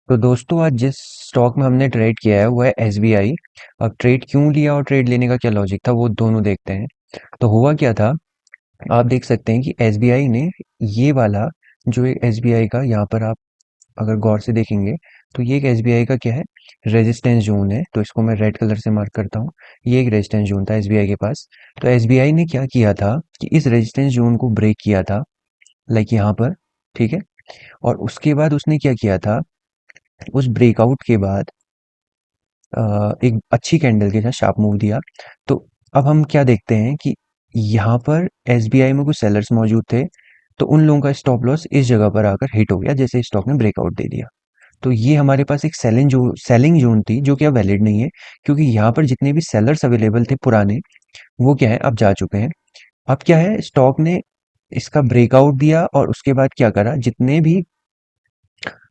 तो दोस्तों आज जिस स्टॉक में हमने ट्रेड किया है वो है एसबीआई। अब ट्रेड क्यों लिया और ट्रेड लेने का क्या लॉजिक था वो दोनों देखते हैं। तो हुआ क्या था, आप देख सकते हैं कि एसबीआई ने ये वाला जो एक एसबीआई का यहाँ पर आप अगर गौर से देखेंगे तो ये एक एसबीआई का क्या है, रेजिस्टेंस जोन है। तो इसको मैं रेड कलर से मार्क करता हूँ। ये एक रेजिस्टेंस जोन था एसबीआई के पास। तो एसबीआई ने क्या किया था कि इस रेजिस्टेंस जोन को ब्रेक किया था, लाइक यहाँ पर, ठीक है। और उसके बाद उसने क्या किया था, उस ब्रेकआउट के बाद एक अच्छी कैंडल के साथ शार्प मूव दिया। तो अब हम क्या देखते हैं कि यहाँ पर एसबीआई में कुछ सेलर्स मौजूद थे, तो उन लोगों का स्टॉप लॉस इस जगह पर आकर हिट हो गया जैसे स्टॉक ने ब्रेकआउट दे दिया। तो ये हमारे पास एक सेलिंग जोन थी जो कि अब वैलिड नहीं है, क्योंकि यहाँ पर जितने भी सेलर्स अवेलेबल थे पुराने, वो क्या है, अब जा चुके हैं। अब क्या है, स्टॉक ने इसका ब्रेकआउट दिया और उसके बाद क्या करा, जितने भी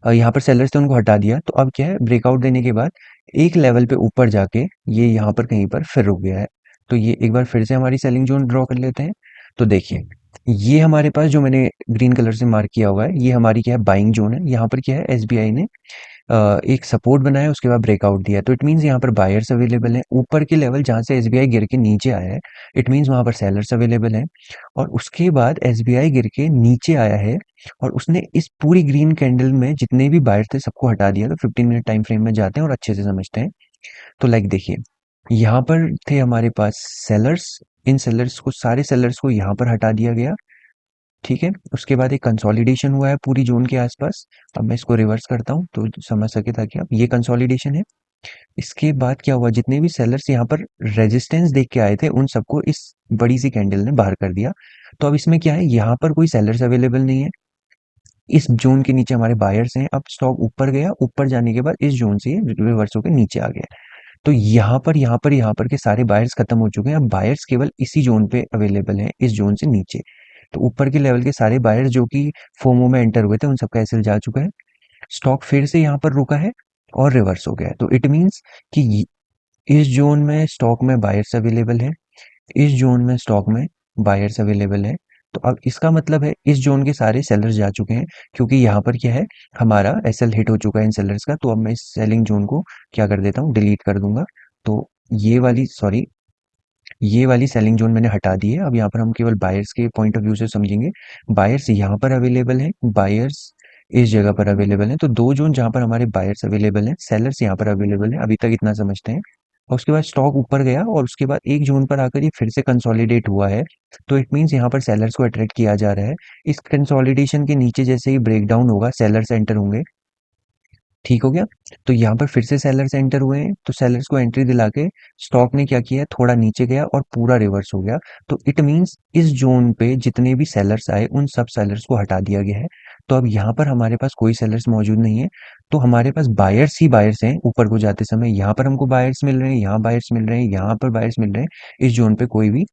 यहाँ पर सेलर्स थे उनको हटा दिया। तो अब क्या है, ब्रेकआउट देने के बाद एक लेवल पे ऊपर जाके ये यहाँ पर कहीं पर फिर रुक गया है। तो ये एक बार फिर से हमारी सेलिंग जोन ड्रॉ कर लेते हैं। तो देखिए, ये हमारे पास जो मैंने ग्रीन कलर से मार्क किया हुआ है, ये हमारी क्या है, बाइंग जोन है। यहाँ पर क्या है, एसबीआई ने एक सपोर्ट बनाया, उसके बाद ब्रेकआउट दिया। तो इट मीन्स यहाँ पर बायर्स अवेलेबल हैं। ऊपर के लेवल जहाँ से एसबीआई गिर के नीचे आया है, इट मीन्स वहाँ पर सेलर्स अवेलेबल हैं। और उसके बाद एसबीआई गिर के नीचे आया है और उसने इस पूरी ग्रीन कैंडल में जितने भी बायर्स थे सबको हटा दिया। तो 15 मिनट टाइम फ्रेम में जाते हैं और अच्छे से समझते हैं। तो लाइक देखिए, यहाँ पर थे हमारे पास सेलर्स। इन सेलर्स को, सारे सेलर्स को यहाँ पर हटा दिया गया, ठीक है। उसके बाद एक कंसोलिडेशन हुआ है पूरी जोन के आसपास। अब मैं इसको रिवर्स करता हूँ तो समझ सके, ताकि आप, ये कंसोलिडेशन है। इसके बाद क्या हुआ, जितने भी सेलर्स यहाँ पर रेजिस्टेंस देख के आए थे उन सबको इस बड़ी सी कैंडल ने बाहर कर दिया। तो अब इसमें क्या है, यहाँ पर कोई सेलर्स अवेलेबल नहीं है। इस जोन के नीचे हमारे बायर्स हैं। अब स्टॉक ऊपर गया, ऊपर जाने के बाद इस जोन से रिवर्स होकर नीचे आ गया। तो यहाँ पर के सारे बायर्स खत्म हो चुके हैं। अब बायर्स केवल इसी जोन पे अवेलेबल हैं, इस जोन से नीचे। तो ऊपर के लेवल के सारे बायर्स जो कि फोमो में एंटर हुए थे उन सबका एसएल जा चुका है। स्टॉक फिर से यहाँ पर रुका है और रिवर्स हो गया है। तो इट मीन्स कि इस जोन में स्टॉक में बायर्स अवेलेबल है, इस जोन में स्टॉक में बायर्स अवेलेबल है। तो अब इसका मतलब है इस जोन के सारे सेलर्स जा चुके हैं, क्योंकि यहाँ पर क्या है, हमारा एसएल हिट हो चुका है इन सेलर्स का। तो अब मैं इस सेलिंग जोन को क्या कर देता हूँ, डिलीट कर दूंगा। तो ये वाली सेलिंग जोन मैंने हटा दी है। अब यहाँ पर हम केवल बायर्स के पॉइंट ऑफ व्यू से समझेंगे। बायर्स यहाँ पर अवेलेबल हैं, बायर्स इस जगह पर अवेलेबल हैं। तो दो जोन जहाँ पर हमारे बायर्स अवेलेबल हैं, सेलर्स यहाँ पर अवेलेबल हैं। अभी तक इतना समझते हैं। और उसके बाद स्टॉक ऊपर गया और उसके बाद एक जोन पर आकर ये फिर से कंसोलिडेट हुआ है। तो इट मीन्स यहाँ पर सेलर्स को अट्रैक्ट किया जा रहा है। इस कंसोलिडेशन के नीचे जैसे ही ब्रेकडाउन होगा, सेलर्स एंटर होंगे, ठीक हो गया। तो यहाँ पर फिर से सेलर्स एंटर हुए हैं, तो सेलर्स को एंट्री दिला के स्टॉक ने क्या किया, थोड़ा नीचे गया और पूरा रिवर्स हो गया। तो इट मींस इस जोन पे जितने भी सेलर्स आए उन सब सेलर्स को हटा दिया गया है। तो अब यहाँ पर हमारे पास कोई सेलर्स मौजूद नहीं है। तो हमारे पास बायर्स ही बायर्स हैं। ऊपर को जाते समय यहाँ पर हमको बायर्स मिल रहे हैं, यहाँ बायर्स मिल रहे हैं, यहाँ पर बायर्स मिल रहे हैं। इस जोन पे कोई भी,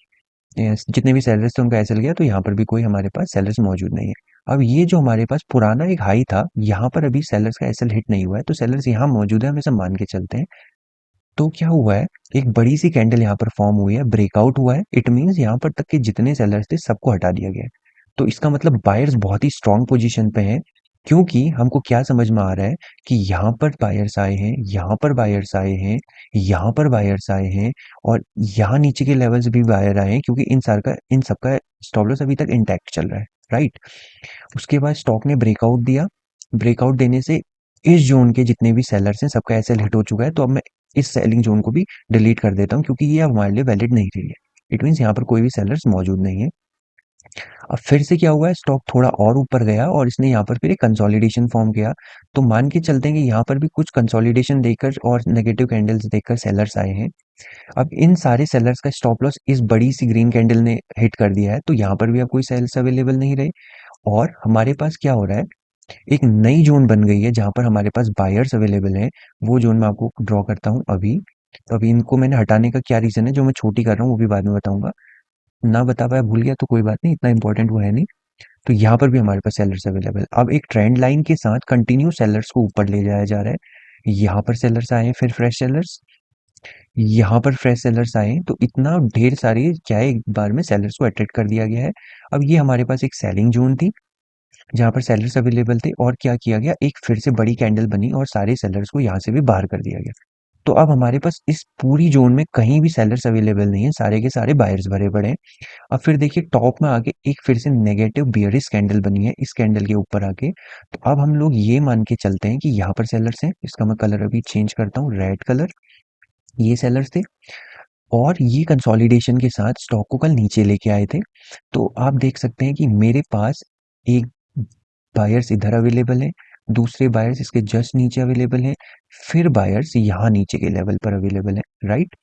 जितने भी सेलर्स थे उनका एसएल गया। तो यहाँ पर भी कोई हमारे पास सेलर्स मौजूद नहीं है। अब ये जो हमारे पास पुराना एक हाई था, यहाँ पर अभी सेलर्स का एसएल हिट नहीं हुआ है, तो सेलर्स यहाँ मौजूद है, हम ऐसा मान के चलते हैं। तो क्या हुआ है, एक बड़ी सी कैंडल यहाँ पर फॉर्म हुई है, ब्रेकआउट हुआ है। इट मीन्स यहाँ पर तक के जितने सेलर्स थे सबको हटा दिया गया है। तो इसका मतलब बायर्स बहुत ही स्ट्रांग पोजीशन पे हैं, क्योंकि हमको क्या समझ में आ रहा है कि यहाँ पर बायर्स आए हैं, यहाँ पर बायर्स आए हैं, यहाँ पर बायर्स आए हैं, और यहाँ नीचे के लेवल्स भी बायर आए हैं, क्योंकि इन सबका स्टॉप लॉस अभी तक इंटैक्ट चल रहा है, राइट। उसके बाद स्टॉक ने ब्रेकआउट दिया। ब्रेकआउट देने से इस जोन के जितने भी सेलर्स हैं सबका एसएल हिट हो चुका है। तो अब मैं इस सेलिंग जोन को भी डिलीट कर देता हूँ, क्योंकि ये अब हमारे लिए वैलिड नहीं रही है। इट मीन्स यहाँ पर कोई भी सेलर्स मौजूद नहीं है। अब फिर से क्या हुआ है, स्टॉक थोड़ा और ऊपर गया और इसने यहाँ पर फिर एक कंसोलिडेशन फॉर्म किया। तो मान के चलते हैं कि यहाँ पर भी कुछ कंसोलिडेशन देकर और नेगेटिव कैंडल्स देकर सेलर्स आए हैं। अब इन सारे सेलर्स का स्टॉप लॉस इस बड़ी सी ग्रीन कैंडल ने हिट कर दिया है। तो यहाँ पर भी अब कोई सेल्स अवेलेबल नहीं रहे। और हमारे पास क्या हो रहा है, एक नई जोन बन गई है जहां पर हमारे पास बायर्स अवेलेबल हैं। वो जोन मैं आपको ड्रॉ करता हूँ अभी। तो अभी इनको मैंने हटाने का क्या रीजन है, जो मैं छोटी कर रहा हूँ वो भी बाद में बताऊंगा। ना बता पाया, भूल गया तो कोई बात नहीं, इतना इंपॉर्टेंट वो है नहीं। तो यहाँ पर भी हमारे पास सेलर्स अवेलेबल। अब एक ट्रेंड लाइन के साथ कंटिन्यू सेलर्स को ऊपर ले जाया जा रहा है। यहाँ पर सेलर्स आए हैं, फिर फ्रेश सेलर्स, यहाँ पर फ्रेश सेलर्स आए हैं। तो इतना ढेर सारी क्या है, एक बार में सेलर्स को अट्रैक्ट कर दिया गया है। अब ये हमारे पास एक सेलिंग जोन थी, जहाँ पर सेलर्स अवेलेबल थे, और क्या किया गया, एक फिर से बड़ी कैंडल बनी और सारे सेलर्स को यहाँ से भी बाहर कर दिया गया। तो अब हमारे पास इस पूरी जोन में कहीं भी सेलर्स अवेलेबल नहीं है, सारे के सारे बायर्स भरे पड़े हैं। अब फिर देखिए टॉप में आके एक फिर से नेगेटिव बियरिश कैंडल बनी है इस कैंडल के ऊपर आके। तो अब हम लोग ये मान के चलते हैं कि यहाँ पर सेलर्स हैं, इसका मैं कलर अभी चेंज करता हूँ, रेड कलर। ये सेलर्स थे और ये कंसोलिडेशन के साथ स्टॉक को कल नीचे लेके आए थे। तो आप देख सकते हैं कि मेरे पास एक बायर्स इधर अवेलेबल है, दूसरे बायर्स इसके जस्ट नीचे अवेलेबल हैं, फिर बायर्स यहाँ नीचे के लेवल पर अवेलेबल है, राइट।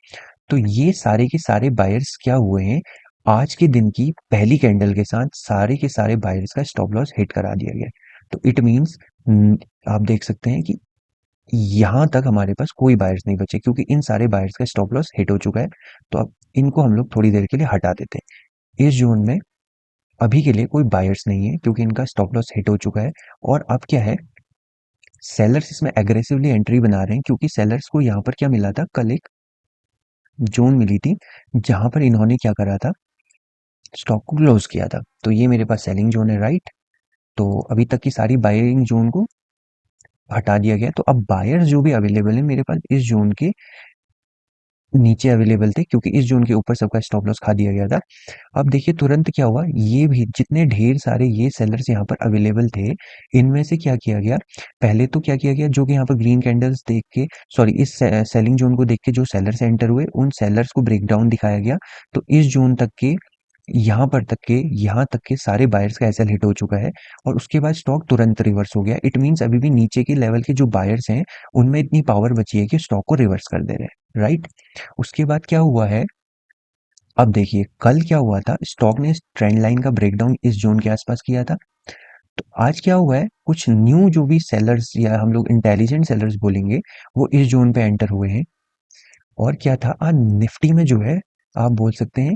तो ये सारे के सारे बायर्स क्या हुए हैं, आज के दिन की पहली कैंडल के साथ सारे के सारे बायर्स का स्टॉप लॉस हिट करा दिया गया है। तो इट मीन्स आप देख सकते हैं कि यहाँ तक हमारे पास कोई बायर्स नहीं बचे, क्योंकि इन सारे बायर्स का स्टॉप लॉस हिट हो चुका है। तो अब इनको हम लोग थोड़ी देर के लिए हटा देते हैं। इस जोन में अभी के लिए कोई बायर्स नहीं है, क्योंकि इनका स्टॉप लॉस हिट हो चुका है। और अब क्या है, सेलर्स इसमें एग्रेसिवली एंट्री बना रहे हैं, क्योंकि सेलर्स को यहाँ पर क्या मिला था, कल एक जोन मिली थी जहां पर इन्होंने क्या करा था, स्टॉक को क्लोज किया था। तो ये मेरे पास सेलिंग जोन है, राइट। तो अभी तक की सारी बाइंग जोन को हटा दिया गया। तो अब बायर्स जो भी अवेलेबल है मेरे पास इस जोन के नीचे अवेलेबल थे, क्योंकि इस जोन के ऊपर सबका स्टॉप लॉस खा दिया गया था। अब देखिए तुरंत क्या हुआ, ये भी जितने ढेर सारे ये सेलर्स यहाँ पर अवेलेबल थे, इनमें से क्या किया गया, पहले तो क्या किया गया, जो कि यहाँ पर ग्रीन कैंडल्स देख के, सॉरी, इस सेलिंग जोन को देख के जो सेलर्स एंटर हुए, उन सेलर्स को ब्रेकडाउन दिखाया गया। तो इस जोन तक के, यहाँ तक के सारे बायर्स का एसएल हिट हो चुका है, और उसके बाद स्टॉक तुरंत रिवर्स हो गया। इट मीन्स अभी भी नीचे के लेवल के जो बायर्स हैं उनमें इतनी पावर बची है कि स्टॉक को रिवर्स कर दे रहे हैं, राइट। उसके बाद क्या हुआ है, अब देखिए कल क्या हुआ था, स्टॉक ने ट्रेंड लाइन का ब्रेकडाउन इस जोन के आसपास किया था। तो आज क्या हुआ है, कुछ न्यू जो भी सेलर्स या हम लोग इंटेलिजेंट सेलर्स बोलेंगे, वो इस जोन पे एंटर हुए हैं। और क्या था, आज निफ्टी में जो है, आप बोल सकते हैं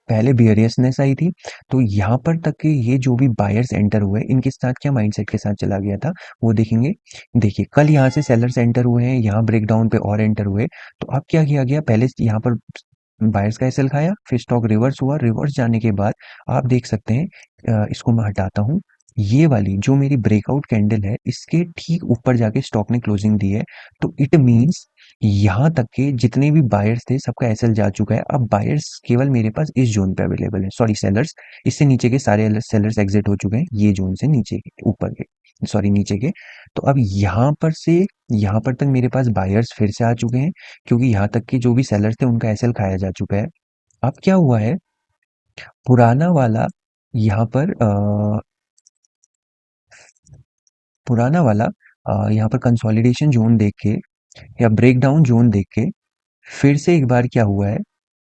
पहले बियरियसनेस आई थी। तो यहाँ पर तक के ये जो भी बायर्स एंटर हुए, इनके साथ क्या माइंडसेट के साथ चला गया था, वो देखेंगे। देखिए कल यहाँ से सेलर्स एंटर हुए हैं, यहाँ ब्रेकडाउन पे और एंटर हुए। तो अब क्या किया गया, पहले यहाँ पर बायर्स का एसएल खाया, फिर स्टॉक रिवर्स हुआ, रिवर्स जाने के बाद आप देख सकते हैं, इसको मैं हटाता हूँ, ये वाली जो मेरी ब्रेकआउट कैंडल है, इसके ठीक ऊपर जाके स्टॉक ने क्लोजिंग दी है। तो इट मीन्स यहाँ तक के जितने भी बायर्स थे सबका एसएल जा चुका है। अब बायर्स केवल मेरे पास इस जोन पे अवेलेबल है, सॉरी सेलर्स, इससे नीचे के सारे सेलर्स एग्जिट हो चुके हैं, ये जोन से नीचे के ऊपर के, सॉरी नीचे के। तो अब यहाँ पर से यहाँ पर तक मेरे पास बायर्स फिर से आ चुके हैं, क्योंकि यहाँ तक के जो भी सेलर्स थे उनका एसएल खाया जा चुका है। अब क्या हुआ है, पुराना वाला यहाँ पर पुराना वाला यहाँ पर कंसोलिडेशन जोन देख के या ब्रेकडाउन जोन देख के फिर से एक बार क्या हुआ है,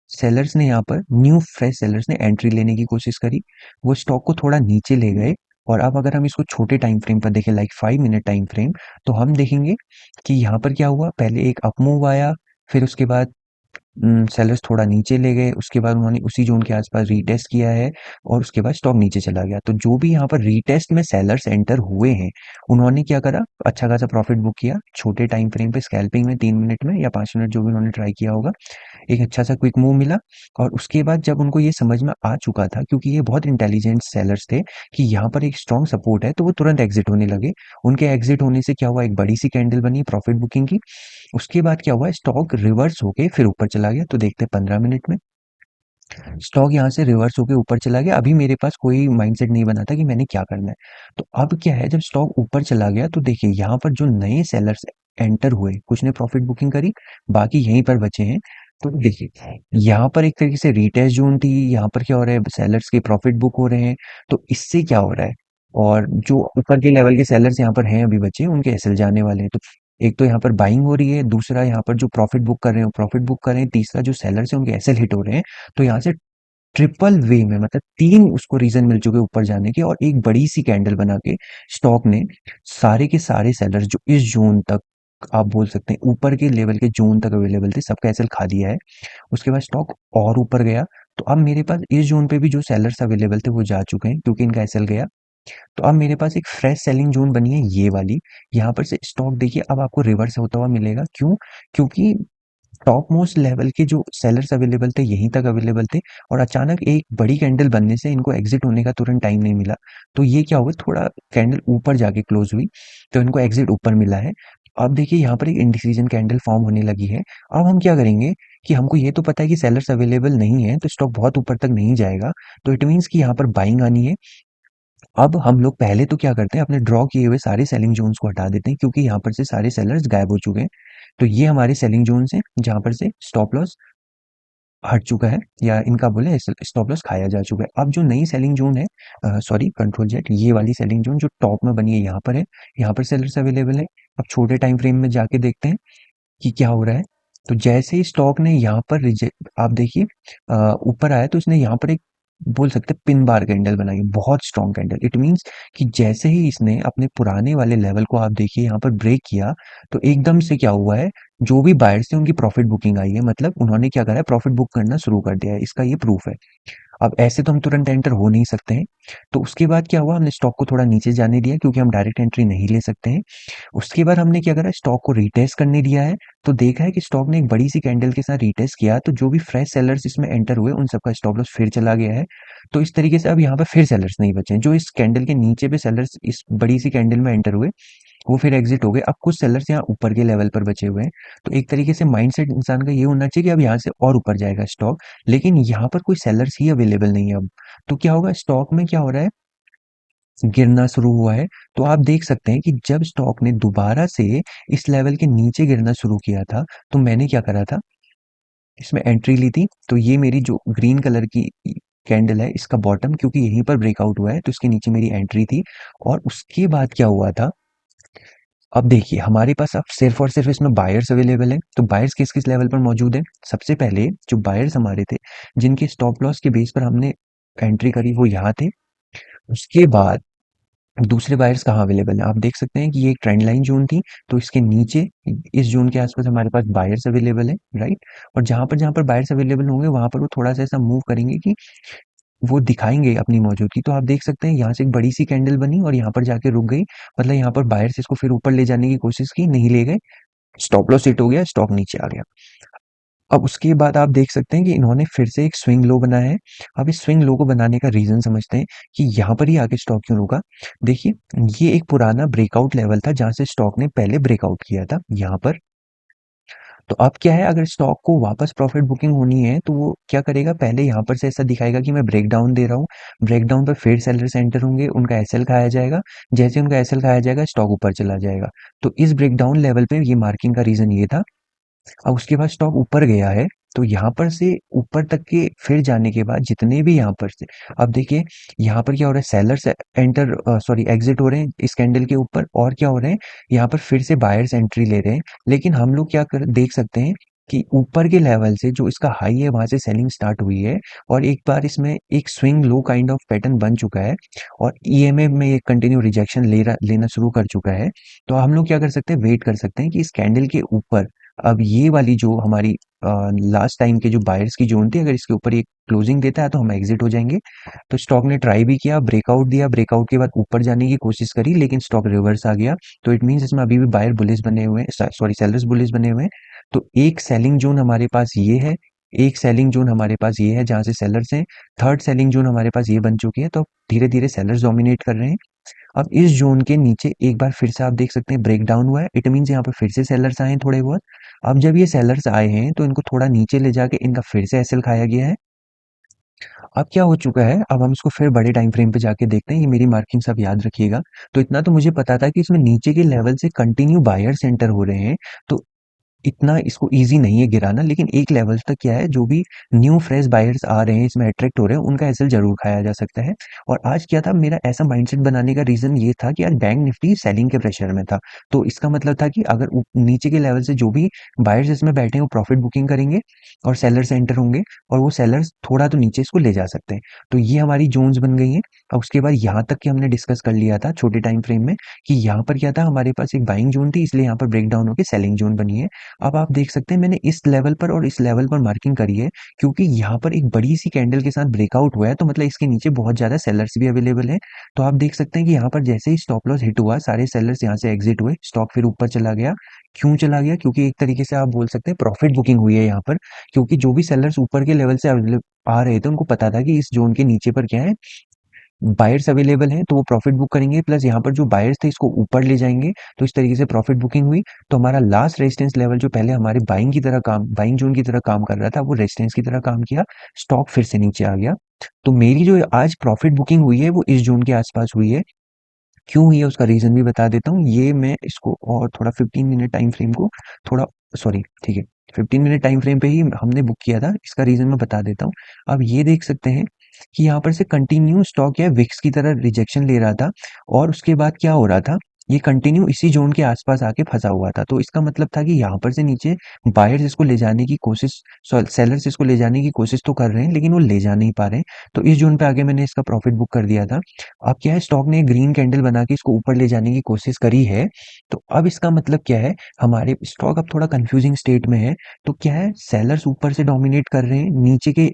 सेलर्स ने यहाँ पर न्यू फ्रेश सेलर्स ने एंट्री लेने की कोशिश करी, वो स्टॉक को थोड़ा नीचे ले गए। और अब अगर हम इसको छोटे टाइम फ्रेम पर देखें, लाइक 5 मिनट टाइम फ्रेम, तो हम देखेंगे कि यहाँ पर क्या हुआ, पहले एक अप मूव आया, फिर उसके बाद सेलर्स थोड़ा नीचे ले गए, उसके बाद उन्होंने उसी जोन के आसपास रीटेस्ट किया है, और उसके बाद स्टॉक नीचे चला गया। तो जो भी यहाँ पर रीटेस्ट में सेलर्स एंटर हुए हैं, उन्होंने क्या करा, अच्छा खासा प्रॉफिट बुक किया छोटे टाइम फ्रेम पे, स्कैल्पिंग में 3 मिनट में या 5 मिनट जो भी उन्होंने ट्राई किया होगा, एक अच्छा सा क्विक मूव मिला। और उसके बाद जब उनको ये समझ में आ चुका था, क्योंकि ये बहुत इंटेलिजेंट सेलर्स थे, कि यहाँ पर एक स्ट्रॉन्ग सपोर्ट है, तो वो तुरंत एग्जिट होने लगे। उनके एग्जिट होने से क्या हुआ, एक बड़ी सी कैंडल बनी प्रॉफिट बुकिंग की। उसके बाद क्या हुआ, स्टॉक रिवर्स होके फिर ऊपर चला गया। तो देखते हैं 15 मिनट में, स्टॉक यहाँ से रिवर्स होके ऊपर चला गया। अभी मेरे पास कोई माइंडसेट नहीं बना था कि मैंने क्या करना है। तो अब क्या है, जब स्टॉक ऊपर चला गया, तो देखिए यहाँ पर जो नए सेलर्स एंटर हुए, कुछ ने प्रॉफिट बुकिंग करी, बाकी यहीं पर बचे हैं। तो देखिए यहाँ पर एक तरीके से रीटेस्ट जोन थी, यहाँ पर क्या हो रहा है, सेलर्स के प्रॉफिट बुक हो रहे हैं। तो इससे क्या हो रहा है, और जो ऊपर के लेवल के सेलर्स यहाँ पर हैं अभी बचे, उनके एसएल जाने वाले हैं। तो एक तो यहाँ पर बाइंग हो रही है, दूसरा यहाँ पर जो प्रॉफिट बुक कर रहे हैं प्रॉफिट बुक कर रहे हैं, तीसरा जो सेलर्स हैं उनके एसएल हिट हो रहे हैं। तो यहाँ से ट्रिपल वे में, मतलब 3 उसको रीजन मिल चुके ऊपर जाने के, और एक बड़ी सी कैंडल बना के स्टॉक ने सारे के सारे सेलर्स जो इस जोन तक, आप बोल सकते हैं ऊपर के लेवल के जोन तक अवेलेबल थे, सबका एसएल खा दिया है। उसके बाद स्टॉक और ऊपर गया। तो अब मेरे पास इस जोन पे भी जो सेलर्स अवेलेबल थे वो जा चुके हैं, क्योंकि इनका एसएल गया। तो अब मेरे पास एक फ्रेश सेलिंग जोन बनी है, ये वाली। यहाँ पर से स्टॉक देखिए अब आपको रिवर्स होता हुआ मिलेगा, क्यों, क्योंकि टॉप मोस्ट लेवल के जो सेलर्स अवेलेबल थे यहीं तक अवेलेबल थे, और अचानक एक बड़ी कैंडल बनने से इनको एग्जिट होने का तुरंत टाइम नहीं मिला। तो ये क्या हुआ, थोड़ा कैंडल ऊपर जाके क्लोज हुई, तो इनको एग्जिट ऊपर मिला है। अब देखिए यहाँ पर एक इंडिसीजन कैंडल फॉर्म होने लगी है। अब हम क्या करेंगे कि हमको ये तो पता है कि सेलर्स अवेलेबल नहीं है, तो स्टॉक बहुत ऊपर तक नहीं जाएगा, तो इट मीन्स कि यहाँ पर बाइंग आनी है। अब हम लोग पहले तो क्या करते हैं, अपने ड्रॉ किए हुए सारे सेलिंग जोन्स को हटा देते हैं, क्योंकि यहाँ पर से सारे सेलर्स गायब हो चुके हैं। तो ये हमारे सेलिंग जोन्स हैं जहाँ पर से स्टॉप लॉस हट चुका है, या इनका बोले स्टॉप लॉस खाया जा चुका है। अब जो नई सेलिंग जोन है, सॉरी कंट्रोल जेट, ये वाली सेलिंग जोन जो टॉप में बनी है यहाँ पर है, यहाँ पर सेलर्स अवेलेबल है। अब छोटे टाइम फ्रेम में जाके देखते हैं कि क्या हो रहा है। तो जैसे ही स्टॉक ने यहाँ पर रिजेक्ट, आप देखिए ऊपर आया, तो इसने यहाँ पर एक, बोल सकते हैं, पिन बार कैंडल बनाई, बहुत स्ट्रॉन्ग कैंडल। इट मींस कि जैसे ही इसने अपने पुराने वाले लेवल को, आप देखिए, यहाँ पर ब्रेक किया, तो एकदम से क्या हुआ है, जो भी बायर्स थे उनकी प्रॉफिट बुकिंग आई है, मतलब उन्होंने क्या करा है, प्रॉफिट बुक करना शुरू कर दिया है, इसका ये प्रूफ है। अब ऐसे तो हम तुरंत एंटर हो नहीं सकते हैं। तो उसके बाद क्या हुआ, हमने स्टॉक को थोड़ा नीचे जाने दिया, क्योंकि हम डायरेक्ट एंट्री नहीं ले सकते हैं। उसके बाद हमने क्या करा, स्टॉक को रीटेस्ट करने दिया है। तो देखा है कि स्टॉक ने एक बड़ी सी कैंडल के साथ रीटेस्ट किया, तो जो भी फ्रेश सेलर्स इसमें एंटर हुए, उन सबका स्टॉप लॉस फिर चला गया है। तो इस तरीके से अब यहाँ पे फिर सेलर्स नहीं बचे हैं। जो इस कैंडल के नीचे पे सेलर्स इस बड़ी सी कैंडल में एंटर हुए, वो फिर एग्जिट हो गए। अब कुछ सेलर्स यहाँ ऊपर के लेवल पर बचे हुए हैं। तो एक तरीके से माइंडसेट इंसान का ये होना चाहिए कि अब यहाँ से और ऊपर जाएगा स्टॉक, लेकिन यहाँ पर कोई सेलर्स ही अवेलेबल नहीं है अब। तो क्या होगा, स्टॉक में क्या हो रहा है, गिरना शुरू हुआ है। तो आप देख सकते हैं कि जब स्टॉक ने दोबारा से इस लेवल के नीचे गिरना शुरू किया था, तो मैंने क्या करा था, इसमें एंट्री ली थी। तो ये मेरी जो ग्रीन कलर की कैंडल है, इसका बॉटम, क्योंकि यहीं पर ब्रेकआउट हुआ है, तो इसके नीचे मेरी एंट्री थी। और उसके बाद क्या हुआ था, अब देखिए हमारे पास अब सिर्फ और सिर्फ इसमें बायर्स अवेलेबल है। तो बायर्स किस किस लेवल पर मौजूद है, सबसे पहले जो बायर्स हमारे थे, जिनके स्टॉप लॉस के बेस पर हमने एंट्री करी, वो यहाँ थे। उसके बाद दूसरे बायर्स कहाँ अवेलेबल हैं, आप देख सकते हैं कि ये एक ट्रेंड लाइन जोन थी, तो इसके नीचे इस जोन के आसपास हमारे पास बायर्स अवेलेबल है, राइट। और जहाँ पर बायर्स अवेलेबल होंगे, वहां पर वो थोड़ा सा ऐसा मूव करेंगे कि वो दिखाएंगे अपनी मौजूदगी। तो आप देख सकते हैं यहाँ से एक बड़ी सी कैंडल बनी और यहाँ पर जाके रुक गई, मतलब यहाँ पर बायर्स इसको फिर ऊपर ले जाने की कोशिश की, नहीं ले गए, स्टॉप लॉस हिट हो गया, स्टॉक नीचे आ गया। अब उसके बाद आप देख सकते हैं कि इन्होंने फिर से एक स्विंग लो बनाया है। अब इस स्विंग लो को बनाने का रीजन समझते हैं कि यहाँ पर ही आके स्टॉक क्यों रुका। देखिए, ये एक पुराना ब्रेकआउट लेवल था जहां से स्टॉक ने पहले ब्रेकआउट किया था यहाँ पर। तो अब क्या है, अगर स्टॉक को वापस प्रॉफिट बुकिंग होनी है, तो वो क्या करेगा, पहले यहाँ पर से ऐसा दिखाएगा कि मैं ब्रेक डाउन दे रहा हूँ। ब्रेक डाउन पर फिर सेलर्स एंटर होंगे, उनका एसएल खाया जाएगा। जैसे उनका एसएल खाया जाएगा, स्टॉक ऊपर चला जाएगा। तो इस ब्रेक डाउन लेवल पे ये मार्किंग का रीजन ये था। अब उसके बाद स्टॉक ऊपर गया है, तो यहाँ पर से ऊपर तक के फिर जाने के बाद जितने भी यहाँ पर से, अब देखिए यहाँ पर क्या हो रहा है, सेलर्स एंटर, सॉरी, एग्जिट हो रहे हैं इस कैंडल के ऊपर, और क्या हो रहे हैं, यहाँ पर फिर से बायर्स एंट्री ले रहे हैं। लेकिन हम लोग क्या कर देख सकते हैं कि ऊपर के लेवल से जो इसका हाई है, वहां से सेलिंग स्टार्ट हुई है, और एक बार इसमें एक swing low kind of pattern बन चुका है, और ईएमए में एक कंटिन्यू रिजेक्शन लेना शुरू कर चुका है। तो हम लोग क्या कर सकते हैं, वेट कर सकते हैं कि इस कैंडल के ऊपर, अब ये वाली जो हमारी लास्ट टाइम के जो बायर्स की जोन थी, अगर इसके ऊपर ये क्लोजिंग देता है, तो हम एग्जिट हो जाएंगे। तो स्टॉक ने ट्राई भी किया, ब्रेकआउट दिया, ब्रेकआउट के बाद ऊपर जाने की कोशिश करी, लेकिन स्टॉक रिवर्स आ गया। तो इट मींस इसमें अभी भी बायर बुलिश बने हुए हैं, सॉरी, सेलर्स बुलिश बने हुए हैं। तो एक सेलिंग जोन हमारे पास ये है, एक सेलिंग जोन हमारे पास ये है जहां से सेलर्स हैं, थर्ड सेलिंग जोन हमारे पास ये बन चुकी है। तो धीरे धीरे सेलर्स डोमिनेट कर रहे हैं। अब इस जोन के नीचे एक बार फिर से आप देख सकते हैं ब्रेक डाउन हुआ है, इट मीन्स यहाँ पर फिर से सेलर्स आए हैं थोड़े बहुत। अब जब ये सेलर्स आए हैं, तो इनको थोड़ा नीचे ले जाके इनका फिर से एसएल खाया गया है। अब क्या हो चुका है, अब हम इसको फिर बड़े टाइम फ्रेम पे जाके देखते हैं, ये मेरी मार्किंग सब याद रखिएगा। तो इतना तो मुझे पता था कि इसमें नीचे के लेवल से कंटिन्यू बायर्स एंटर हो रहे हैं, तो इतना इसको ईज़ी नहीं है गिराना, लेकिन एक लेवल तक क्या है, जो भी न्यू फ्रेश बायर्स आ रहे हैं, इसमें अट्रैक्ट हो रहे हैं, उनका एसएल ज़रूर खाया जा सकता है। और आज क्या था, मेरा ऐसा माइंडसेट बनाने का रीज़न ये था कि आज बैंक निफ्टी सेलिंग के प्रेशर में था। तो इसका मतलब था कि अगर नीचे के लेवल से जो भी बायर्स इसमें बैठे हैं, वो प्रॉफिट बुकिंग करेंगे और सेलर्स एंटर होंगे, और वो सेलर्स थोड़ा तो नीचे इसको ले जा सकते हैं। तो ये हमारी जोन्स बन गई हैं। और उसके बाद यहाँ तक कि हमने डिस्कस कर लिया था छोटे टाइम फ्रेम में, कि यहाँ पर क्या था, हमारे पास एक बाइंग जोन थी, इसलिए यहाँ पर ब्रेक डाउन होकर सेलिंग जोन बनी है। अब आप देख सकते हैं मैंने इस लेवल पर और इस लेवल पर मार्किंग करी है, क्योंकि यहाँ पर एक बड़ी सी कैंडल के साथ ब्रेकआउट हुआ है, तो मतलब इसके नीचे बहुत ज़्यादा सेलर्स भी अवेलेबल है। तो आप देख सकते हैं कि यहाँ पर जैसे ही स्टॉप लॉस हिट हुआ, सारे सेलर्स यहाँ से एग्जिट हुए, स्टॉक फिर ऊपर चला गया। क्यों चला गया? क्योंकि एक तरीके से आप बोल सकते हैं प्रॉफिट बुकिंग हुई है यहाँ पर, क्योंकि जो भी सेलर्स ऊपर के लेवल से आ रहे थे, उनको पता था कि इस जोन के नीचे पर क्या है, बायर्स अवेलेबल हैं, तो वो प्रॉफिट बुक करेंगे, प्लस यहाँ पर जो बायर्स थे इसको ऊपर ले जाएंगे। तो इस तरीके से प्रॉफिट बुकिंग हुई। तो हमारा लास्ट रेजिस्टेंस लेवल जो पहले हमारे बाइंग जोन की तरह काम कर रहा था, वो रेजिस्टेंस की तरह काम किया, स्टॉक फिर से नीचे आ गया। तो मेरी जो आज प्रॉफिट बुकिंग हुई है वो इस जोन के आसपास हुई है। क्यों हुई है उसका रीजन भी बता देता हूँ। ये मैं इसको और थोड़ा 15 मिनट टाइम फ्रेम को थोड़ा, सॉरी ठीक है, 15 मिनट टाइम फ्रेम पे ही हमने बुक किया था, इसका रीजन मैं बता देता हूँ। अब ये देख सकते हैं कि यहाँ पर से कंटिन्यू स्टॉक या विक्स की तरह रिजेक्शन ले रहा था, और उसके बाद क्या हो रहा था, ये कंटिन्यू इसी जोन के आसपास आके फंसा हुआ था। तो इसका मतलब था कि यहाँ पर से नीचे बायर्स इसको ले जाने की कोशिश, सेलर्स इसको ले जाने की कोशिश तो कर रहे हैं, लेकिन वो ले जा नहीं पा रहे हैं। तो इस जोन पे आके मैंने इसका प्रॉफिट बुक कर दिया था। अब क्या है, स्टॉक ने ग्रीन कैंडल बना के इसको ऊपर ले जाने की कोशिश करी है। तो अब इसका मतलब क्या है, हमारे स्टॉक अब थोड़ा कंफ्यूजिंग स्टेट में है। तो क्या है, सेलर्स ऊपर से डोमिनेट कर रहे हैं, नीचे के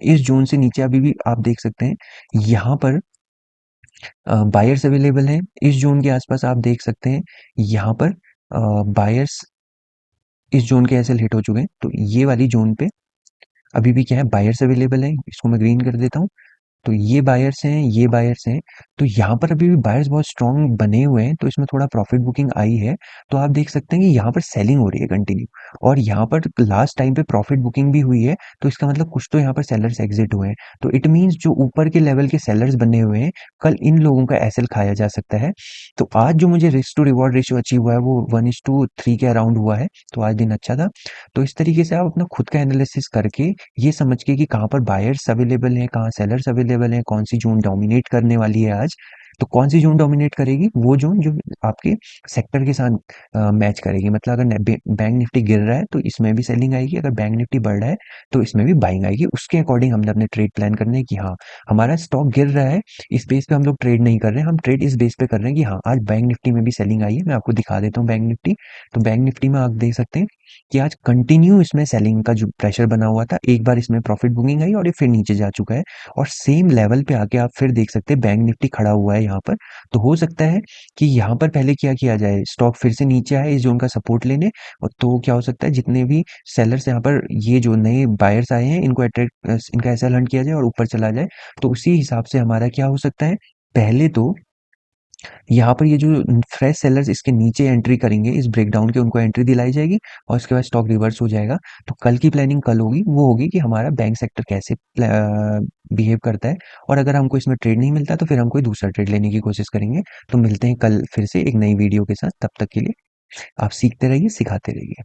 इस जोन से नीचे अभी भी आप देख सकते हैं यहाँ पर बायर्स अवेलेबल हैं। इस जोन के आसपास आप देख सकते हैं यहाँ पर बायर्स इस जोन के एसएल हिट हो चुके हैं। तो ये वाली जोन पे अभी भी क्या है, बायर्स अवेलेबल है। इसको मैं ग्रीन कर देता हूँ। तो ये बायर्स हैं, ये बायर्स हैं। तो यहाँ पर अभी भी बायर्स बहुत स्ट्रॉन्ग बने हुए हैं, तो इसमें थोड़ा प्रॉफिट बुकिंग आई है। तो आप देख सकते हैं कि यहाँ पर सेलिंग हो रही है कंटिन्यू, और यहाँ पर लास्ट टाइम पे प्रॉफिट बुकिंग भी हुई है। तो इसका मतलब कुछ तो यहाँ पर सेलर्स एग्जिट हुए हैं। तो इट मीन्स जो ऊपर के लेवल के सेलर्स बने हुए हैं, कल इन लोगों का एसएल खाया जा सकता है। तो आज जो मुझे risk to reward ratio achieve हुआ है वो 1:3 के अराउंड हुआ है। तो आज दिन अच्छा था। तो इस तरीके से आप अपना खुद का एनालिसिस करके ये समझ के कि कहाँ पर बायर्स अवेलेबल हैं, कहाँ सेलर्स अवेलेबल हैं, कौन सी जोन डोमिनेट करने वाली है आज। तो कौन सी जोन डोमिनेट करेगी, वो जोन जो आपके सेक्टर के साथ मैच करेगी। मतलब अगर बैंक निफ्टी गिर रहा है तो इसमें भी सेलिंग आएगी, अगर बैंक निफ्टी बढ़ रहा है तो इसमें भी बाइंग आएगी। उसके अकॉर्डिंग हमने अपने ट्रेड प्लान करने हैं कि हाँ, हमारा स्टॉक गिर रहा है, इस बेस पे हम लोग ट्रेड नहीं कर रहे हैं, हम ट्रेड इस बेस पे कर रहे हैं कि हाँ, आज बैंक निफ्टी में भी सेलिंग आई है। मैं आपको दिखा देता हूँ बैंक निफ्टी। तो बैंक निफ्टी में आप देख सकते हैं कि आज कंटिन्यू इसमें सेलिंग का जो प्रेशर बना हुआ था, एक बार इसमें प्रॉफिट बुकिंग आई और ये फिर नीचे जा चुका है, और सेम लेवल पे आके आप फिर देख सकते हैं बैंक निफ्टी खड़ा हुआ है यहाँ पर। तो हो सकता है कि यहाँ पर पहले क्या किया जाए, स्टॉक फिर से नीचे आए इस जोन का सपोर्ट लेने, और तो क्या हो सकता है, जितने भी सेलर्स यहाँ पर, ये जो नए बायर्स आए हैं, इनको अट्रैक्ट, इनका एसएल हंट किया जाए और ऊपर चला जाए। तो उसी हिसाब से हमारा क्या हो सकता है, पहले तो यहाँ पर ये जो फ्रेश सेलर्स इसके नीचे एंट्री करेंगे, इस ब्रेकडाउन के, उनको एंट्री दिलाई जाएगी, और उसके बाद स्टॉक रिवर्स हो जाएगा। तो कल की प्लानिंग कल होगी, वो होगी कि हमारा बैंक सेक्टर कैसे बिहेव करता है, और अगर हमको इसमें ट्रेड नहीं मिलता तो फिर हम कोई दूसरा ट्रेड लेने की कोशिश करेंगे। तो मिलते हैं कल फिर से एक नई वीडियो के साथ। तब तक के लिए आप सीखते रहिए, सिखाते रहिए।